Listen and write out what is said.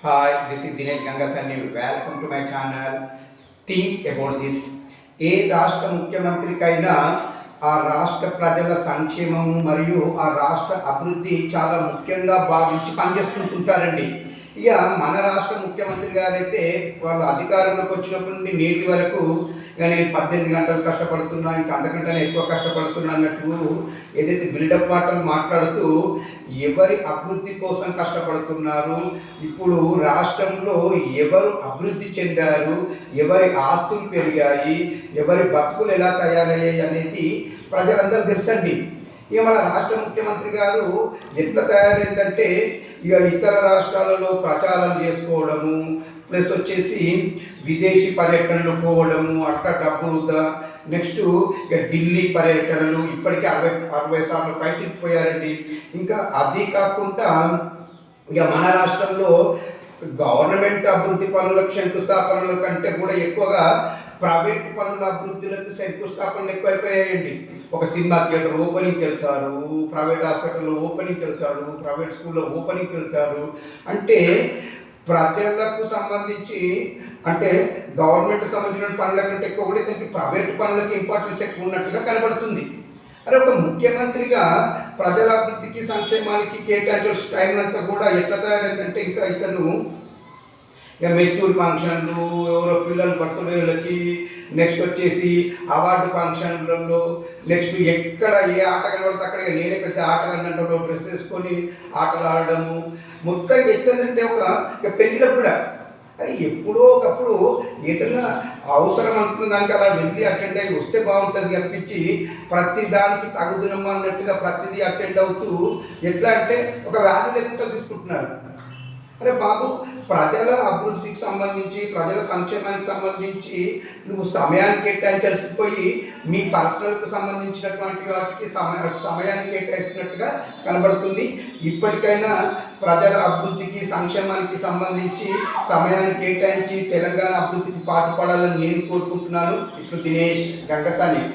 Hi, this is Dinesh Gangasani. Welcome to my channel. Think about this. ఏ రాష్ట్ర ముఖ్యమంత్రికైనా ఆ రాష్ట్ర ప్రజల సంక్షేమము మరియు ఆ రాష్ట్ర అభివృద్ధి చాలా ముఖ్యంగా భావించి పనిచేస్తుంటారండి. ఇక మన రాష్ట్ర ముఖ్యమంత్రి గారైతే వాళ్ళు అధికారంలోకి వచ్చినప్పటి నుండి నేటి వరకు ఇక నేను 18 గంటలు కష్టపడుతున్నా, ఇంకా అంతకంటే ఎక్కువ కష్టపడుతున్నా అన్నట్టు ఏదైతే బిల్డప్ మాటలు మాట్లాడుతూ ఎవరి అభివృద్ధి కోసం కష్టపడుతున్నారు, ఇప్పుడు రాష్ట్రంలో ఎవరు అభివృద్ధి చెందారు, ఎవరి ఆస్తులు పెరిగాయి, ఎవరి బతుకులు ఎలా తయారయ్యాయి అనేది ప్రజలందరూ తెలుసండి. ఇక మన రాష్ట్ర ముఖ్యమంత్రి గారు ఎట్లా తయారైందంటే ఇక ఇతర రాష్ట్రాలలో ప్రచారాలు చేసుకోవడము, ప్లస్ వచ్చేసి విదేశీ పర్యటనలు పోవడము, అట్లా డబ్బు వృధా. నెక్స్ట్ ఇక ఢిల్లీ పర్యటనలు ఇప్పటికే 60 సార్లు పైచిపోయారండి. ఇంకా అది కాకుండా ఇక మన రాష్ట్రంలో గవర్నమెంట్ అభివృద్ధి పనులకు శంకుస్థాపనల కంటే కూడా ఎక్కువగా ప్రైవేట్ పనుల అభివృద్ధులకు శంకుస్థాపనలు ఎక్కువైపోయాయండి. ఒక సినిమా థియేటర్ ఓపెనింగ్కి వెళ్తారు, ప్రైవేట్ హాస్పిటల్లో ఓపెనింగ్కి వెళ్తాడు, ప్రైవేట్ స్కూల్లో ఓపెనింగ్కి వెళ్తారు. అంటే ప్రజలకు సంబంధించి అంటే గవర్నమెంట్కి సంబంధించిన పనుల కంటే ఎక్కువ కూడా దీనికి ప్రైవేట్ పనులకి ఇంపార్టెన్స్ ఎక్కువ ఉన్నట్టుగా కనబడుతుంది. అరే ఒక ముఖ్యమంత్రిగా ప్రజల అభివృద్ధికి సంక్షేమానికి కేటాయించిన టైం అంతా కూడా ఎట్లా తయారైందంటే ఇంకా ఇతను ఇక మెచ్యూర్ ఫంక్షన్లు, ఎవరో పిల్లల బర్త్డేలకి, నెక్స్ట్ వచ్చేసి అవార్డు ఫంక్షన్లలో, నెక్స్ట్ ఎక్కడ ఏ ఆట కనబడితే అక్కడ నేనే పెద్ద ఆటగాడినట్టు డ్రెస్ వేసుకొని ఆటలు ఆడడము, మొత్తం ఎట్లందంటే ఇక పెళ్ళిలో కూడా అది ఎప్పుడో ఒకప్పుడు ఏదైనా అవసరం అనుకున్న దానికి అలా వెళ్ళి అటెండ్ అయ్యి వస్తే బాగుంటుంది అనిపించి ప్రతి దానికి తగుదినం అన్నట్టుగా ప్రతిదీ అటెండ్ అవుతూ ఎట్లా అంటే ఒక వాల్యూ లేకుండా తీసుకుంటున్నారు. అరే బాబు, ప్రజల అభివృద్ధికి సంబంధించి ప్రజల సంక్షేమానికి సంబంధించి నువ్వు సమయాన్ని కేటాయించాల్సిపోయి మీ పర్సనల్కి సంబంధించినటువంటి వాటికి సమయాన్ని కేటాయిస్తున్నట్టుగా కనబడుతుంది. ఇప్పటికైనా ప్రజల అభివృద్ధికి సంక్షేమానికి సంబంధించి సమయాన్ని కేటాయించి తెలంగాణ అభివృద్ధికి పాటుపడాలని నేను కోరుకుంటున్నాను. ఇప్పుడు దినేష్ గంగసాని.